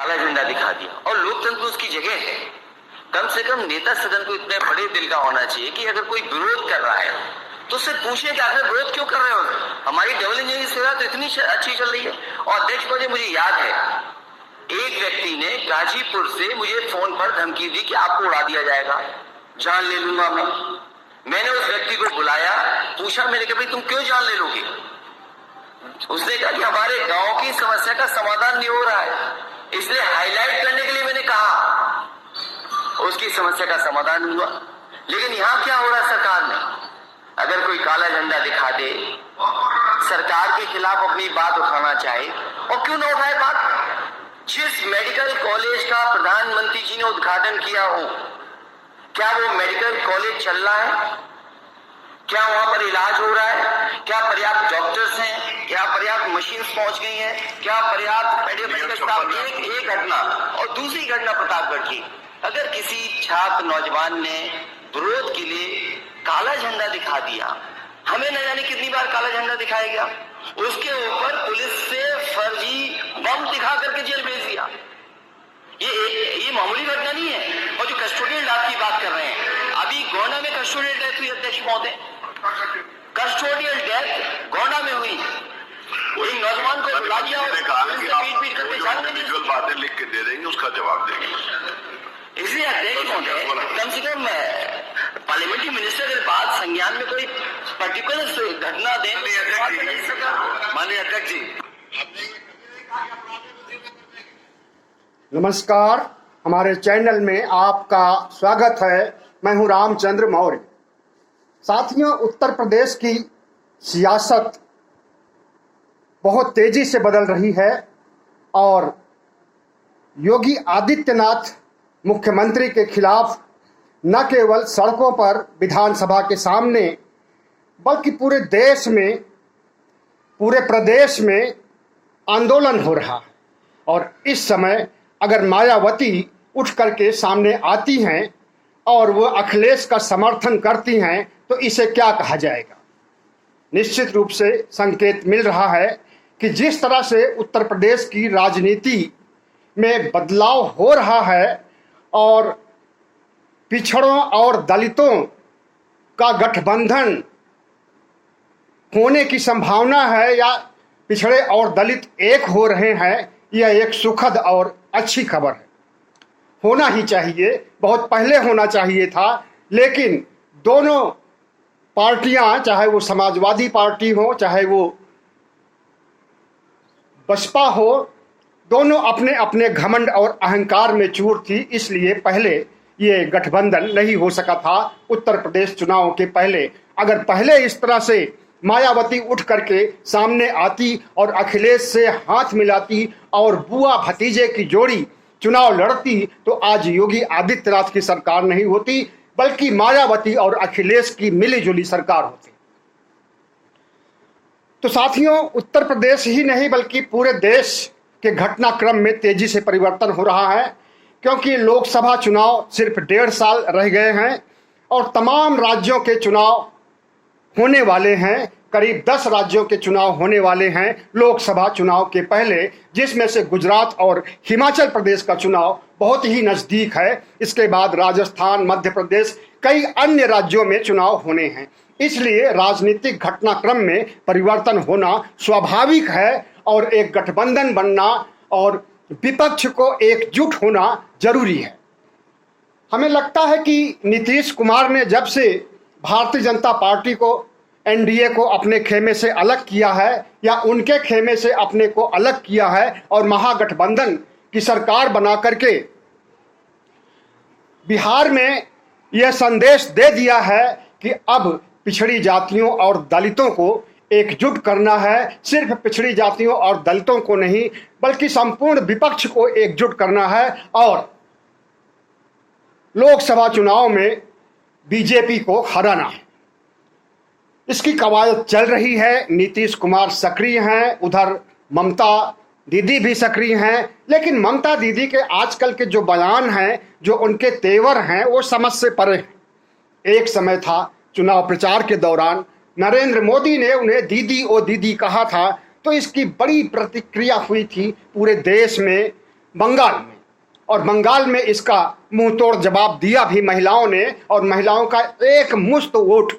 काला झंडा दिखा दिया और लोकतंत्र उसकी जगह है। कम से कम नेता सदन को इतने बड़े दिल का होना चाहिए कि अगर कोई विरोध कर रहा है तो उससे पूछे कि आखिर विरोध क्यों कर रहे हो। हमारी डबल इंजन सेवा तो इतनी अच्छी चल रही है। और अध्यक्ष महोदय, मुझे याद है एक व्यक्ति ने गाजीपुर से मुझे फोन पर धमकी दी कि आपको उड़ा दिया जाएगा, जान ले लूंगा मैं। मैंने उस व्यक्ति को बुलाया, पूछा, मैंने कहा भाई तुम क्यों जान ले लोगे। उसने कहा कि हमारे गांव की समस्या का समाधान नहीं हो रहा है, इसलिए हाईलाइट करने के लिए मैंने कहा। उसकी समस्या का समाधान हुआ। लेकिन यहां क्या हो रहा है सरकार में, अगर कोई काला झंडा दिखा दे, सरकार के खिलाफ अपनी बात उठाना चाहे, और क्यों ना उठाए बात। जिस मेडिकल कॉलेज का प्रधानमंत्री जी ने उद्घाटन किया हो, क्या वो मेडिकल कॉलेज चल रहा है? क्या वहां पर इलाज हो रहा है? क्या पर्याप्त डॉक्टर्स हैं? क्या पर्याप्त मशीन्स पहुंच गई हैं? क्या पर्याप्त मेडिकल स्टाफ? एक घटना। और दूसरी घटना प्रतापगढ़ की, अगर किसी छात्र नौजवान ने विरोध के लिए काला झंडा दिखा दिया, हमें न जाने कितनी बार काला झंडा दिखाया गया, उसके ऊपर पुलिस से फर्जी बम दिखा करके जेल भेज दिया। ये मामूली घटना नहीं है। और जो कस्टोडियल डेथ की बात कर रहे हैं, अभी गोंडा में कस्टोडियल डेथ हुई अध्यक्ष महोदय, कस्टोडियल डेथ गोंडा में हुई। एक नौजवान को बुला दिया, पीट करके जान इंडिविजुअल बातें लिख के दे देंगे, उसका जवाब देंगे। इसलिए अध्यक्ष महोदय, कम से कम पार्लियामेंट्री मिनिस्टर के पास संज्ञान में कोई पर्टिकुलर घटना दें। माननीय अध्यक्ष जी, नमस्कार, हमारे चैनल में आपका स्वागत है। मैं हूं रामचंद्र मौर्य। साथियों, उत्तर प्रदेश की सियासत बहुत तेजी से बदल रही है और योगी आदित्यनाथ मुख्यमंत्री के खिलाफ न केवल सड़कों पर, विधानसभा के सामने, बल्कि पूरे देश में, पूरे प्रदेश में आंदोलन हो रहा है। और इस समय अगर मायावती उठ करके सामने आती हैं और वो अखिलेश का समर्थन करती हैं तो इसे क्या कहा जाएगा। निश्चित रूप से संकेत मिल रहा है कि जिस तरह से उत्तर प्रदेश की राजनीति में बदलाव हो रहा है और पिछड़ों और दलितों का गठबंधन होने की संभावना है या पिछड़े और दलित एक हो रहे हैं, यह एक सुखद और अच्छी खबर है। होना ही चाहिए, बहुत पहले होना चाहिए था। लेकिन दोनों पार्टियां, चाहे वो समाजवादी पार्टी हो, चाहे वो बसपा हो, दोनों अपने अपने घमंड और अहंकार में चूर थी। इसलिए पहले ये गठबंधन नहीं हो सका था उत्तर प्रदेश चुनाव के पहले। अगर पहले इस तरह से मायावती उठ करके सामने आती और अखिलेश से हाथ मिलाती और बुआ भतीजे की जोड़ी चुनाव लड़ती तो आज योगी आदित्यनाथ की सरकार नहीं होती, बल्कि मायावती और अखिलेश की मिलीजुली सरकार होती। तो साथियों, उत्तर प्रदेश ही नहीं बल्कि पूरे देश के घटनाक्रम में तेजी से परिवर्तन हो रहा है, क्योंकि लोकसभा चुनाव सिर्फ 1.5 साल रह गए हैं और तमाम राज्यों के चुनाव होने वाले हैं। करीब 10 राज्यों के चुनाव होने वाले हैं लोकसभा चुनाव के पहले, जिसमें से गुजरात और हिमाचल प्रदेश का चुनाव बहुत ही नज़दीक है। इसके बाद राजस्थान, मध्य प्रदेश, कई अन्य राज्यों में चुनाव होने हैं। इसलिए राजनीतिक घटनाक्रम में परिवर्तन होना स्वाभाविक है और एक गठबंधन बनना और विपक्ष को एकजुट होना जरूरी है। हमें लगता है कि नीतीश कुमार ने जब से भारतीय जनता पार्टी को, एनडीए को अपने खेमे से अलग किया है या उनके खेमे से अपने को अलग किया है और महागठबंधन की सरकार बना करके बिहार में यह संदेश दे दिया है कि अब पिछड़ी जातियों और दलितों को एकजुट करना है। सिर्फ पिछड़ी जातियों और दलितों को नहीं, बल्कि संपूर्ण विपक्ष को एकजुट करना है और लोकसभा चुनाव में बीजेपी को हराना है। इसकी कवायद चल रही है। नीतीश कुमार सक्रिय हैं, उधर ममता दीदी भी सक्रिय हैं, लेकिन ममता दीदी के आजकल के जो बयान हैं, जो उनके तेवर हैं, वो समझ से परे हैं। एक समय था चुनाव प्रचार के दौरान नरेंद्र मोदी ने उन्हें दीदी ओ दीदी कहा था, तो इसकी बड़ी प्रतिक्रिया हुई थी पूरे देश में, बंगाल में, और बंगाल में इसका मुंह तोड़ जवाब दिया भी महिलाओं ने, और महिलाओं का एक मुश्त वोट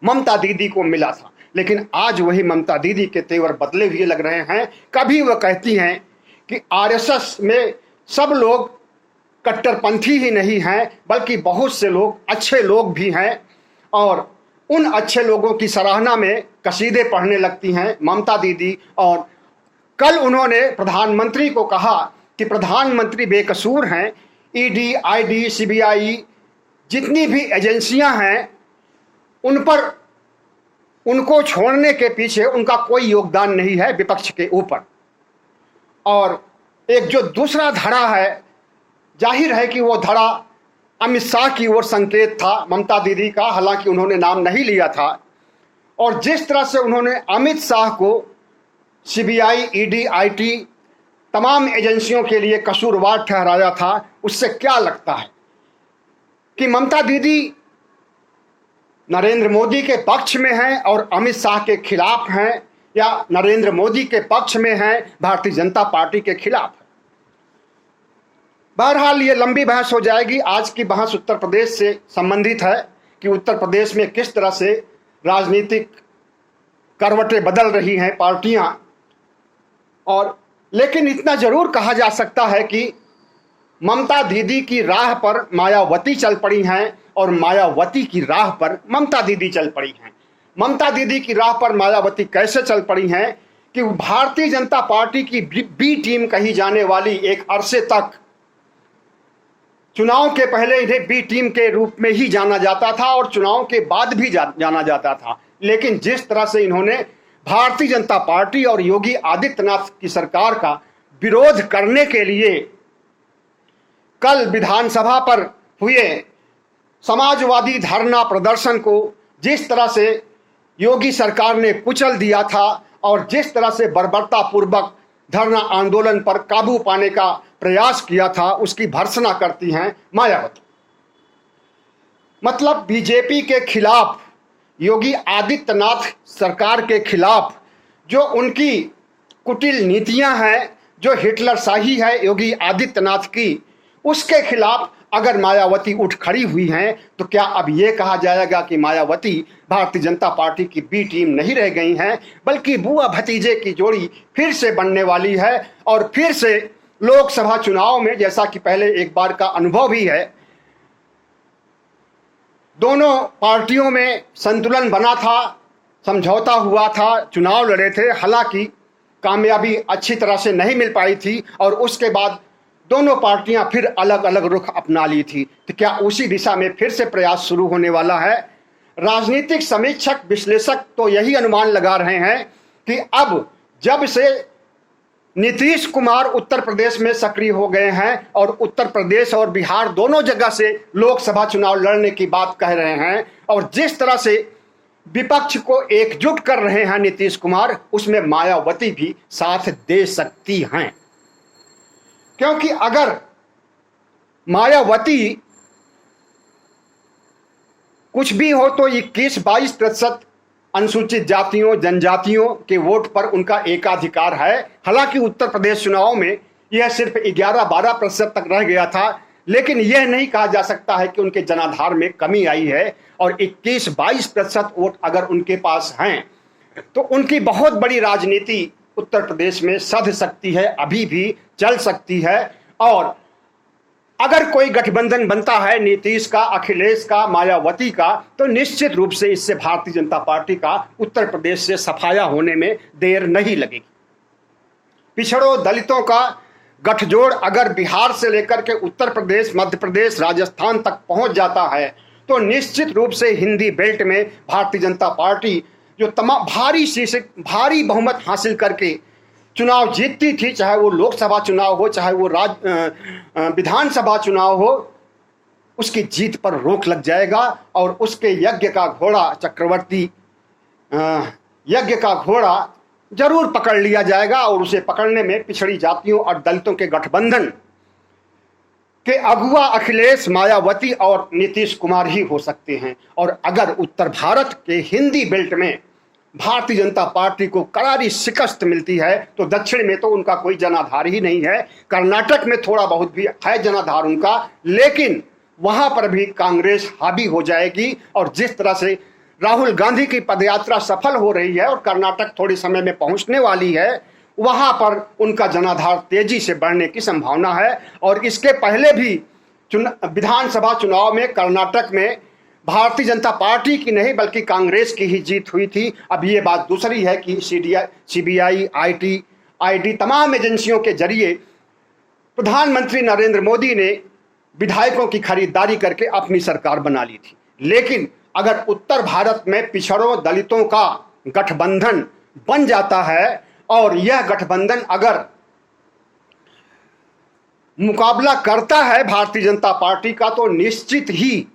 ममता दीदी को मिला था। लेकिन आज वही ममता दीदी के तेवर बदले हुए लग रहे हैं। कभी वह कहती हैं कि आरएसएस में सब लोग कट्टरपंथी ही नहीं हैं, बल्कि बहुत से लोग अच्छे लोग भी हैं, और उन अच्छे लोगों की सराहना में कसीदे पढ़ने लगती हैं ममता दीदी। और कल उन्होंने प्रधानमंत्री को कहा कि प्रधानमंत्री बेकसूर हैं, ईडी, आईडी, सीबीआई जितनी भी एजेंसियां हैं उन पर, उनको छोड़ने के पीछे उनका कोई योगदान नहीं है विपक्ष के ऊपर। और एक जो दूसरा धड़ा है, जाहिर है कि वो धड़ा अमित शाह की ओर संकेत था ममता दीदी का, हालांकि उन्होंने नाम नहीं लिया था। और जिस तरह से उन्होंने अमित शाह को सीबीआई, ईडी, आईटी तमाम एजेंसियों के लिए कसूरवार ठहराया था, उससे क्या लगता है कि ममता दीदी नरेंद्र मोदी के पक्ष में हैं और अमित शाह के खिलाफ हैं, या नरेंद्र मोदी के पक्ष में हैं, भारतीय जनता पार्टी के खिलाफ है? बहरहाल ये लंबी बहस हो जाएगी। आज की बहस उत्तर प्रदेश से संबंधित है कि उत्तर प्रदेश में किस तरह से राजनीतिक करवटें बदल रही हैं पार्टियां। और लेकिन इतना जरूर कहा जा सकता है कि ममता दीदी की राह पर मायावती चल पड़ी हैं और मायावती की राह पर ममता दीदी चल पड़ी हैं। ममता दीदी की राह पर मायावती कैसे चल पड़ी हैं कि भारतीय जनता पार्टी की बी टीम कही जाने वाली एक अरसे तक, चुनाव के पहले इन्हें बी टीम के रूप में ही जाना जाता था और चुनाव के बाद भी जाना जाता था। लेकिन जिस तरह से इन्होंने भारतीय जनता पार्टी और योगी आदित्यनाथ की सरकार का विरोध करने के लिए कल विधानसभा पर हुए समाजवादी धरना प्रदर्शन को जिस तरह से योगी सरकार ने कुचल दिया था, और जिस तरह से बर्बरता पूर्वक धरना आंदोलन पर काबू पाने का प्रयास किया था, उसकी भर्त्सना करती हैं मायावती। मतलब बीजेपी के खिलाफ, योगी आदित्यनाथ सरकार के खिलाफ जो उनकी कुटिल नीतियां हैं, जो हिटलरशाही है योगी आदित्यनाथ की, उसके खिलाफ अगर मायावती उठ खड़ी हुई हैं, तो क्या अब ये कहा जाएगा कि मायावती भारतीय जनता पार्टी की बी टीम नहीं रह गई हैं, बल्कि बुआ भतीजे की जोड़ी फिर से बनने वाली है। और फिर से लोकसभा चुनाव में, जैसा कि पहले एक बार का अनुभव भी है, दोनों पार्टियों में संतुलन बना था, समझौता हुआ था, चुनाव लड़े थे, हालांकि कामयाबी अच्छी तरह से नहीं मिल पाई थी, और उसके बाद दोनों पार्टियां फिर अलग अलग रुख अपना ली थी। तो क्या उसी दिशा में फिर से प्रयास शुरू होने वाला है? राजनीतिक समीक्षक, विश्लेषक तो यही अनुमान लगा रहे हैं कि अब जब से नीतीश कुमार उत्तर प्रदेश में सक्रिय हो गए हैं और उत्तर प्रदेश और बिहार दोनों जगह से लोकसभा चुनाव लड़ने की बात कह रहे हैं, और जिस तरह से विपक्ष को एकजुट कर रहे हैं नीतीश कुमार, उसमें मायावती भी साथ दे सकती हैं। क्योंकि अगर मायावती कुछ भी हो तो 21-22% अनुसूचित जातियों, जनजातियों के वोट पर उनका एकाधिकार है। हालांकि उत्तर प्रदेश चुनाव में यह सिर्फ 11-12% तक रह गया था, लेकिन यह नहीं कहा जा सकता है कि उनके जनाधार में कमी आई है। और 21-22% वोट अगर उनके पास हैं, तो उनकी बहुत बड़ी राजनीति उत्तर प्रदेश में सध सकती है, अभी भी चल सकती है। और अगर कोई गठबंधन बनता है नीतीश का, अखिलेश का, मायावती का, तो निश्चित रूप से इससे भारतीय जनता पार्टी का उत्तर प्रदेश से सफाया होने में देर नहीं लगेगी। पिछड़ों, दलितों का गठजोड़ अगर बिहार से लेकर के उत्तर प्रदेश, मध्य प्रदेश, राजस्थान तक पहुंच जाता है, तो निश्चित रूप से हिंदी बेल्ट में भारतीय जनता पार्टी जो तमाम भारी बहुमत हासिल करके चुनाव जीतती थी, चाहे वो लोकसभा चुनाव हो, चाहे वो विधानसभा चुनाव हो, उसकी जीत पर रोक लग जाएगा। और उसके यज्ञ का घोड़ा, चक्रवर्ती यज्ञ का घोड़ा जरूर पकड़ लिया जाएगा, और उसे पकड़ने में पिछड़ी जातियों और दलितों के गठबंधन के अगुआ अखिलेश, मायावती और नीतीश कुमार ही हो सकते हैं। और अगर उत्तर भारत के हिंदी बेल्ट में भारतीय जनता पार्टी को करारी शिकस्त मिलती है, तो दक्षिण में तो उनका कोई जनाधार ही नहीं है। कर्नाटक में थोड़ा बहुत भी है जनाधार उनका, लेकिन वहां पर भी कांग्रेस हावी हो जाएगी। और जिस तरह से राहुल गांधी की पदयात्रा सफल हो रही है और कर्नाटक थोड़े समय में पहुंचने वाली है, वहां पर उनका जनाधार तेजी से बढ़ने की संभावना है। और इसके पहले भी विधानसभा चुनाव में कर्नाटक में भारतीय जनता पार्टी की नहीं बल्कि कांग्रेस की ही जीत हुई थी। अब ये बात दूसरी है कि सीबीआई, ईडी तमाम एजेंसियों के जरिए प्रधानमंत्री नरेंद्र मोदी ने विधायकों की खरीदारी करके अपनी सरकार बना ली थी। लेकिन अगर उत्तर भारत में पिछड़ों दलितों का गठबंधन बन जाता है और यह गठबंधन अगर मुकाबला करता है भारतीय जनता पार्टी का, तो निश्चित ही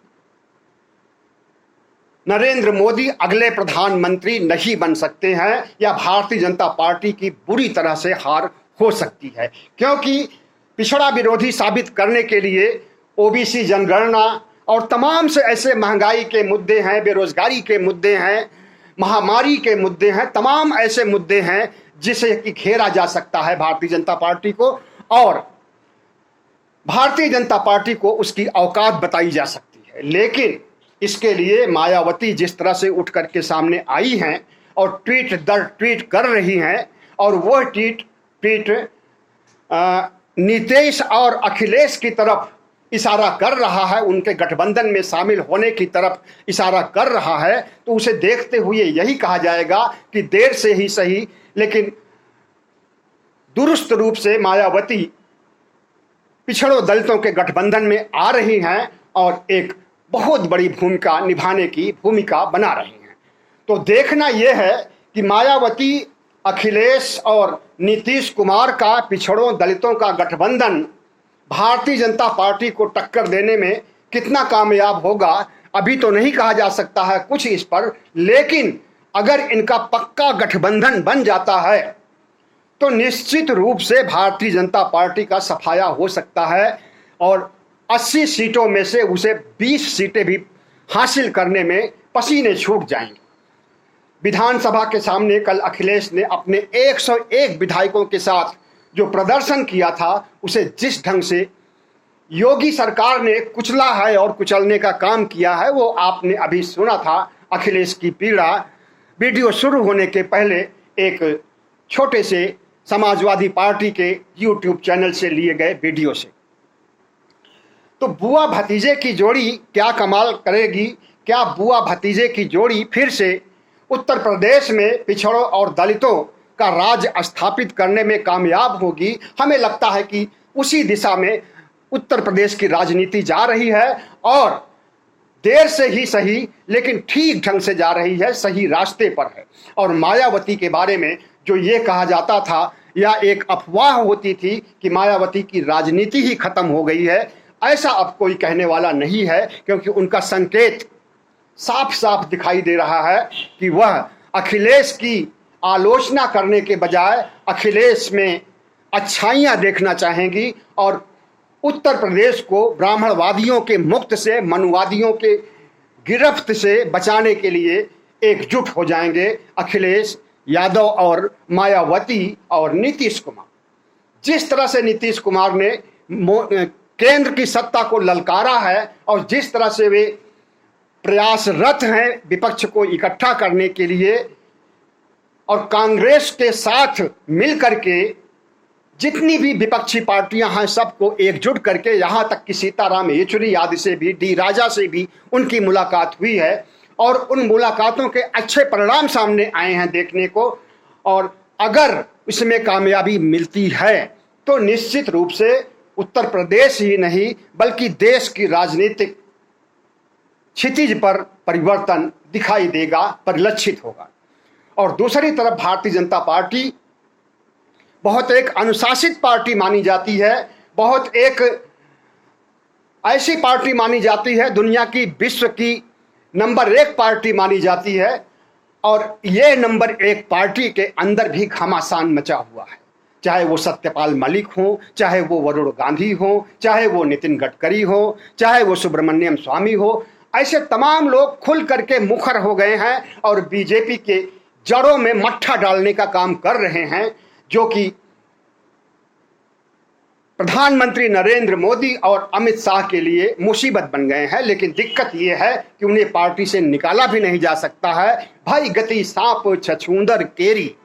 नरेंद्र मोदी अगले प्रधानमंत्री नहीं बन सकते हैं या भारतीय जनता पार्टी की बुरी तरह से हार हो सकती है। क्योंकि पिछड़ा विरोधी साबित करने के लिए ओबीसी जनगणना और तमाम से ऐसे महंगाई के मुद्दे हैं, बेरोजगारी के मुद्दे हैं, महामारी के मुद्दे हैं, तमाम ऐसे मुद्दे हैं जिसे कि घेरा जा सकता है भारतीय जनता पार्टी को, और भारतीय जनता पार्टी को उसकी औकात बताई जा सकती है। लेकिन इसके लिए मायावती जिस तरह से उठ करके सामने आई हैं और ट्वीट दर ट्वीट कर रही हैं, और वह ट्वीट नीतीश और अखिलेश की तरफ इशारा कर रहा है, उनके गठबंधन में शामिल होने की तरफ इशारा कर रहा है, तो उसे देखते हुए यही कहा जाएगा कि देर से ही सही लेकिन दुरुस्त रूप से मायावती पिछड़ों दलितों के गठबंधन में आ रही हैं और एक बहुत बड़ी भूमिका निभाने की भूमिका बना रही हैं। तो देखना यह है कि मायावती, अखिलेश और नीतीश कुमार का पिछड़ों दलितों का गठबंधन भारतीय जनता पार्टी को टक्कर देने में कितना कामयाब होगा अभी तो नहीं कहा जा सकता है कुछ इस पर। लेकिन अगर इनका पक्का गठबंधन बन जाता है तो निश्चित रूप से भारतीय जनता पार्टी का सफाया हो सकता है और 80 सीटों में से उसे 20 सीटें भी हासिल करने में पसीने छूट जाएंगे। विधानसभा के सामने कल अखिलेश ने अपने 101 विधायकों के साथ जो प्रदर्शन किया था, उसे जिस ढंग से योगी सरकार ने कुचला है और कुचलने का काम किया है, वो आपने अभी सुना था। अखिलेश की पीड़ा वीडियो शुरू होने के पहले एक छोटे से समाजवादी पार्टी के यूट्यूब चैनल से लिए गए वीडियो से। तो बुआ भतीजे की जोड़ी क्या कमाल करेगी? क्या बुआ भतीजे की जोड़ी फिर से उत्तर प्रदेश में पिछड़ों और दलितों का राज स्थापित करने में कामयाब होगी? हमें लगता है कि उसी दिशा में उत्तर प्रदेश की राजनीति जा रही है और देर से ही सही लेकिन ठीक ढंग से जा रही है, सही रास्ते पर है। और मायावती के बारे में जो ये कहा जाता था या एक अफवाह होती थी कि मायावती की राजनीति ही खत्म हो गई है, ऐसा अब कोई कहने वाला नहीं है, क्योंकि उनका संकेत साफ साफ दिखाई दे रहा है कि वह अखिलेश की आलोचना करने के बजाय अखिलेश में अच्छाइयाँ देखना चाहेंगी और उत्तर प्रदेश को ब्राह्मणवादियों के मुक्त से, मनुवादियों के गिरफ्त से बचाने के लिए एकजुट हो जाएंगे अखिलेश यादव और मायावती और नीतीश कुमार। जिस तरह से नीतीश कुमार ने केंद्र की सत्ता को ललकारा है और जिस तरह से वे प्रयासरत हैं विपक्ष को इकट्ठा करने के लिए और कांग्रेस के साथ मिलकर के जितनी भी विपक्षी पार्टियां हैं सबको एकजुट करके, यहाँ तक कि सीताराम येचुरी आदि से भी, डी राजा से भी उनकी मुलाकात हुई है और उन मुलाकातों के अच्छे परिणाम सामने आए हैं देखने को। और अगर इसमें कामयाबी मिलती है तो निश्चित रूप से उत्तर प्रदेश ही नहीं बल्कि देश की राजनीतिक क्षितिज पर परिवर्तन दिखाई देगा, परिलक्षित होगा। और दूसरी तरफ भारतीय जनता पार्टी बहुत एक अनुशासित पार्टी मानी जाती है, बहुत एक ऐसी पार्टी मानी जाती है, दुनिया की विश्व की नंबर 1 पार्टी मानी जाती है। और ये नंबर 1 पार्टी के अंदर भी घमासान मचा हुआ है, चाहे वो सत्यपाल मलिक हो, चाहे वो वरुण गांधी हो, चाहे वो नितिन गडकरी हो, चाहे वो सुब्रमण्यम स्वामी हो। ऐसे तमाम लोग खुल करके मुखर हो गए हैं और बीजेपी के जड़ों में मट्ठा डालने का काम कर रहे हैं, जो कि प्रधानमंत्री नरेंद्र मोदी और अमित शाह के लिए मुसीबत बन गए हैं। लेकिन दिक्कत यह है कि उन्हें पार्टी से निकाला भी नहीं जा सकता है। भाई गति सांप छछूंदर केरी,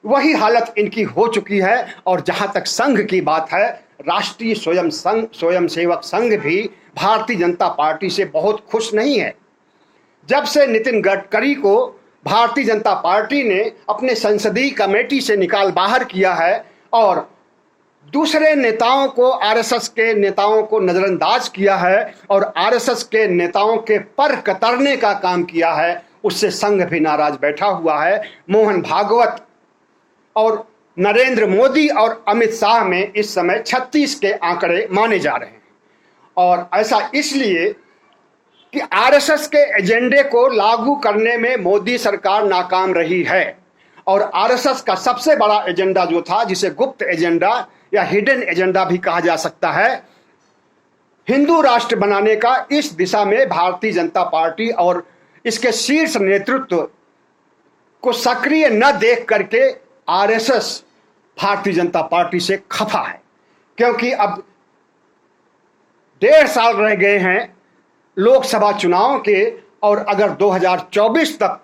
वही हालत इनकी हो चुकी है। और जहां तक संघ की बात है, राष्ट्रीय स्वयंसेवक संघ भी भारतीय जनता पार्टी से बहुत खुश नहीं है। जब से नितिन गडकरी को भारतीय जनता पार्टी ने अपने संसदीय कमेटी से निकाल बाहर किया है और दूसरे नेताओं को, आरएसएस के नेताओं को नजरअंदाज किया है और आरएसएस के नेताओं के पर कतरने का काम किया है, उससे संघ भी नाराज बैठा हुआ है। मोहन भागवत और नरेंद्र मोदी और अमित शाह में इस समय 36 के आंकड़े माने जा रहे हैं। और ऐसा इसलिए कि आरएसएस के एजेंडे को लागू करने में मोदी सरकार नाकाम रही है। और आरएसएस का सबसे बड़ा एजेंडा जो था, जिसे गुप्त एजेंडा या हिडन एजेंडा भी कहा जा सकता है, हिंदू राष्ट्र बनाने का, इस दिशा में भारतीय जनता पार्टी और इसके शीर्ष नेतृत्व को सक्रिय न देख करके आरएसएस भारतीय जनता पार्टी से खफा है। क्योंकि अब 1.5 साल रह गए हैं लोकसभा चुनाव के, और अगर 2024 तक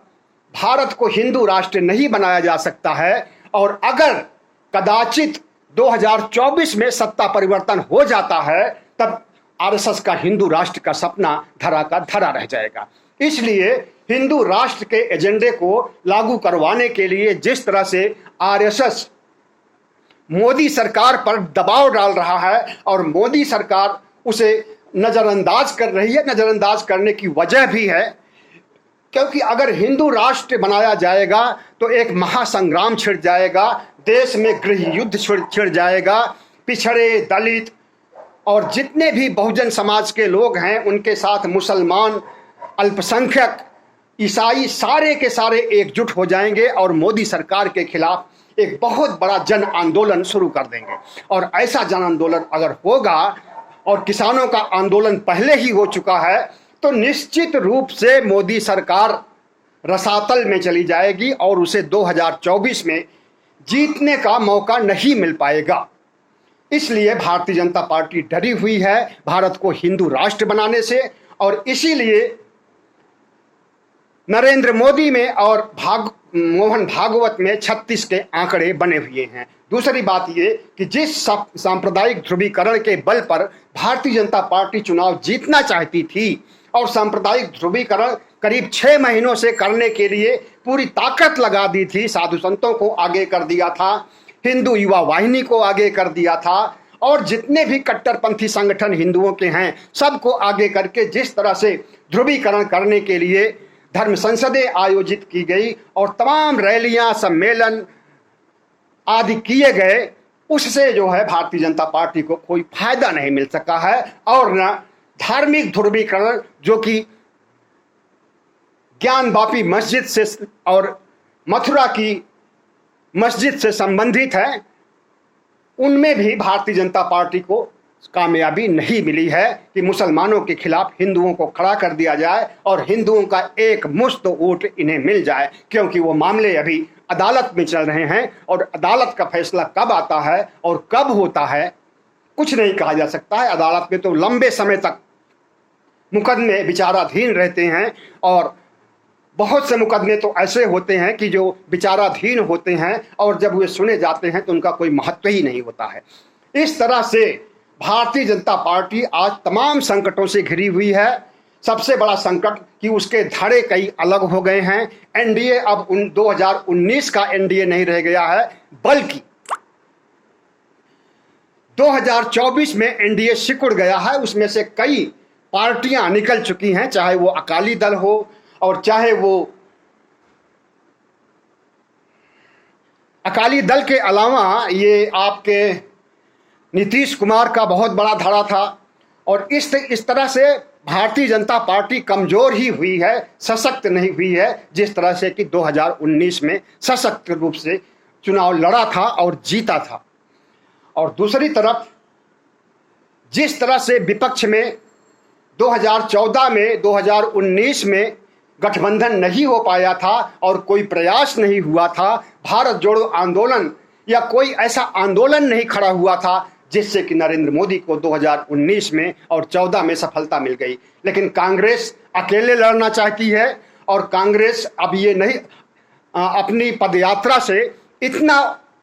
भारत को हिंदू राष्ट्र नहीं बनाया जा सकता है, और अगर कदाचित 2024 में सत्ता परिवर्तन हो जाता है, तब आरएसएस का हिंदू राष्ट्र का सपना धरा का धरा रह जाएगा। इसलिए हिंदू राष्ट्र के एजेंडे को लागू करवाने के लिए जिस तरह से आरएसएस मोदी सरकार पर दबाव डाल रहा है और मोदी सरकार उसे नजरअंदाज कर रही है, नजरअंदाज करने की वजह भी है क्योंकि अगर हिंदू राष्ट्र बनाया जाएगा तो एक महासंग्राम छिड़ जाएगा, देश में गृह युद्ध छिड़ जाएगा। पिछड़े, दलित और जितने भी बहुजन समाज के लोग हैं, उनके साथ मुसलमान, अल्पसंख्यक, ईसाई, सारे के सारे एकजुट हो जाएंगे और मोदी सरकार के खिलाफ एक बहुत बड़ा जन आंदोलन शुरू कर देंगे। और ऐसा जन आंदोलन अगर होगा, और किसानों का आंदोलन पहले ही हो चुका है, तो निश्चित रूप से मोदी सरकार रसातल में चली जाएगी और उसे 2024 में जीतने का मौका नहीं मिल पाएगा। इसलिए भारतीय जनता पार्टी डरी हुई है भारत को हिंदू राष्ट्र बनाने से, और इसीलिए नरेंद्र मोदी में और मोहन भागवत में 36 के आंकड़े बने हुए हैं। दूसरी बात ये कि जिस सांप्रदायिक ध्रुवीकरण के बल पर भारतीय जनता पार्टी चुनाव जीतना चाहती थी, और सांप्रदायिक ध्रुवीकरण करीब 6 महीनों से करने के लिए पूरी ताकत लगा दी थी, साधु संतों को आगे कर दिया था, हिंदू युवा वाहिनी को आगे कर दिया था, और जितने भी कट्टरपंथी संगठन हिंदुओं के हैं सबको आगे करके जिस तरह से ध्रुवीकरण करने के लिए धर्म संसदें आयोजित की गई और तमाम रैलियां, सम्मेलन आदि किए गए, उससे जो है भारतीय जनता पार्टी को कोई फायदा नहीं मिल सका है। और न धार्मिक ध्रुवीकरण जो कि ज्ञानवापी मस्जिद से और मथुरा की मस्जिद से संबंधित है, उनमें भी भारतीय जनता पार्टी को कामयाबी नहीं मिली है कि मुसलमानों के खिलाफ हिंदुओं को खड़ा कर दिया जाए और हिंदुओं का एक मुश्त वोट इन्हें मिल जाए, क्योंकि वो मामले अभी अदालत में चल रहे हैं और अदालत का फैसला कब आता है और कब होता है कुछ नहीं कहा जा सकता है। अदालत में तो लंबे समय तक मुकदमे विचाराधीन रहते हैं, और बहुत से मुकदमे तो ऐसे होते हैं कि जो विचाराधीन होते हैं और जब वे सुने जाते हैं तो उनका कोई महत्व ही नहीं होता है। इस तरह से भारतीय जनता पार्टी आज तमाम संकटों से घिरी हुई है। सबसे बड़ा संकट कि उसके धड़े कई अलग हो गए हैं। एनडीए अब 2019 का एनडीए नहीं रह गया है, बल्कि 2024 में एनडीए सिकुड़ गया है। उसमें से कई पार्टियां निकल चुकी हैं, चाहे वो अकाली दल हो और चाहे वो अकाली दल के अलावा ये आपके नीतीश कुमार का बहुत बड़ा धड़ा था। और इस तरह से भारतीय जनता पार्टी कमजोर ही हुई है, सशक्त नहीं हुई है, जिस तरह से कि 2019 में सशक्त रूप से चुनाव लड़ा था और जीता था। और दूसरी तरफ जिस तरह से विपक्ष में 2014 में, 2019 में गठबंधन नहीं हो पाया था और कोई प्रयास नहीं हुआ था, भारत जोड़ो आंदोलन या कोई ऐसा आंदोलन नहीं खड़ा हुआ था जिससे कि नरेंद्र मोदी को 2019 में और 14 में सफलता मिल गई। लेकिन कांग्रेस अकेले लड़ना चाहती है और कांग्रेस अब ये नहीं अपनी पदयात्रा से इतना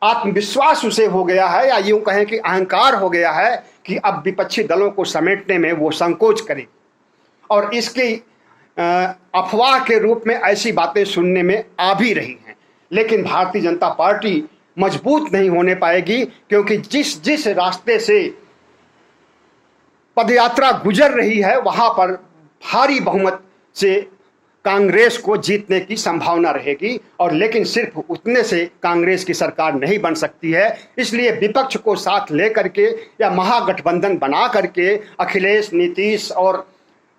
आत्मविश्वास उसे हो गया है या यूं कहें कि अहंकार हो गया है कि अब विपक्षी दलों को समेटने में वो संकोच करे और इसकी अफवाह के रूप में ऐसी बातें सुनने में आ भी रही हैं। लेकिन भारतीय जनता पार्टी मजबूत नहीं होने पाएगी क्योंकि जिस जिस रास्ते से पदयात्रा गुजर रही है वहां पर भारी बहुमत से कांग्रेस को जीतने की संभावना रहेगी और लेकिन सिर्फ उतने से कांग्रेस की सरकार नहीं बन सकती है। इसलिए विपक्ष को साथ लेकर के या महागठबंधन बना करके अखिलेश, नीतीश और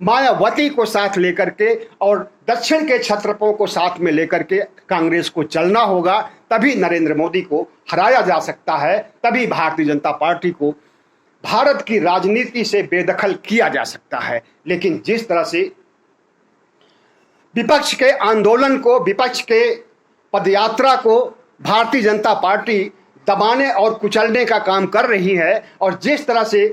मायावती को साथ लेकर के और दक्षिण के छत्रपों को साथ में लेकर के कांग्रेस को चलना होगा। तभी नरेंद्र मोदी को हराया जा सकता है, तभी भारतीय जनता पार्टी को भारत की राजनीति से बेदखल किया जा सकता है। लेकिन जिस तरह से विपक्ष के आंदोलन को, विपक्ष के पदयात्रा को भारतीय जनता पार्टी दबाने और कुचलने का काम कर रही है और जिस तरह से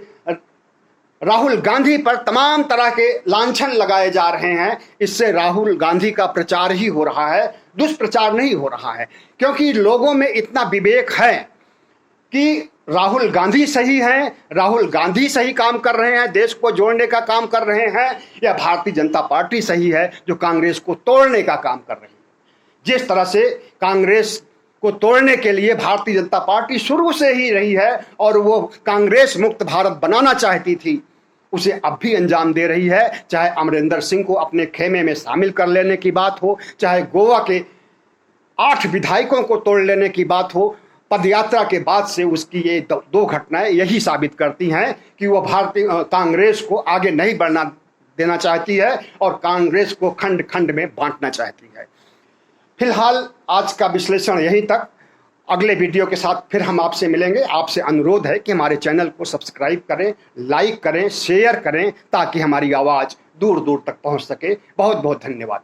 राहुल गांधी पर तमाम तरह के लांछन लगाए जा रहे हैं, इससे राहुल गांधी का प्रचार ही हो रहा है, दुष्प्रचार नहीं हो रहा है। क्योंकि लोगों में इतना विवेक है कि राहुल गांधी सही हैं, राहुल गांधी सही काम कर रहे हैं, देश को जोड़ने का काम कर रहे हैं, या भारतीय जनता पार्टी सही है जो कांग्रेस को तोड़ने का काम कर रही है। जिस तरह से कांग्रेस को तोड़ने के लिए भारतीय जनता पार्टी शुरू से ही रही है और वो कांग्रेस मुक्त भारत बनाना चाहती थी, उसे अब भी अंजाम दे रही है। चाहे अमरिंदर सिंह को अपने खेमे में शामिल कर लेने की बात हो, चाहे गोवा के 8 विधायकों को तोड़ लेने की बात हो, पदयात्रा के बाद से उसकी ये दो घटनाएं यही साबित करती हैं कि वो भारतीय कांग्रेस को आगे नहीं बढ़ना देना चाहती है और कांग्रेस को खंड खंड में बांटना चाहती है। फिलहाल आज का विश्लेषण यहीं तक। अगले वीडियो के साथ फिर हम आपसे मिलेंगे। आपसे अनुरोध है कि हमारे चैनल को सब्सक्राइब करें, लाइक करें, शेयर करें ताकि हमारी आवाज़ दूर दूर तक पहुंच सके। बहुत बहुत धन्यवाद।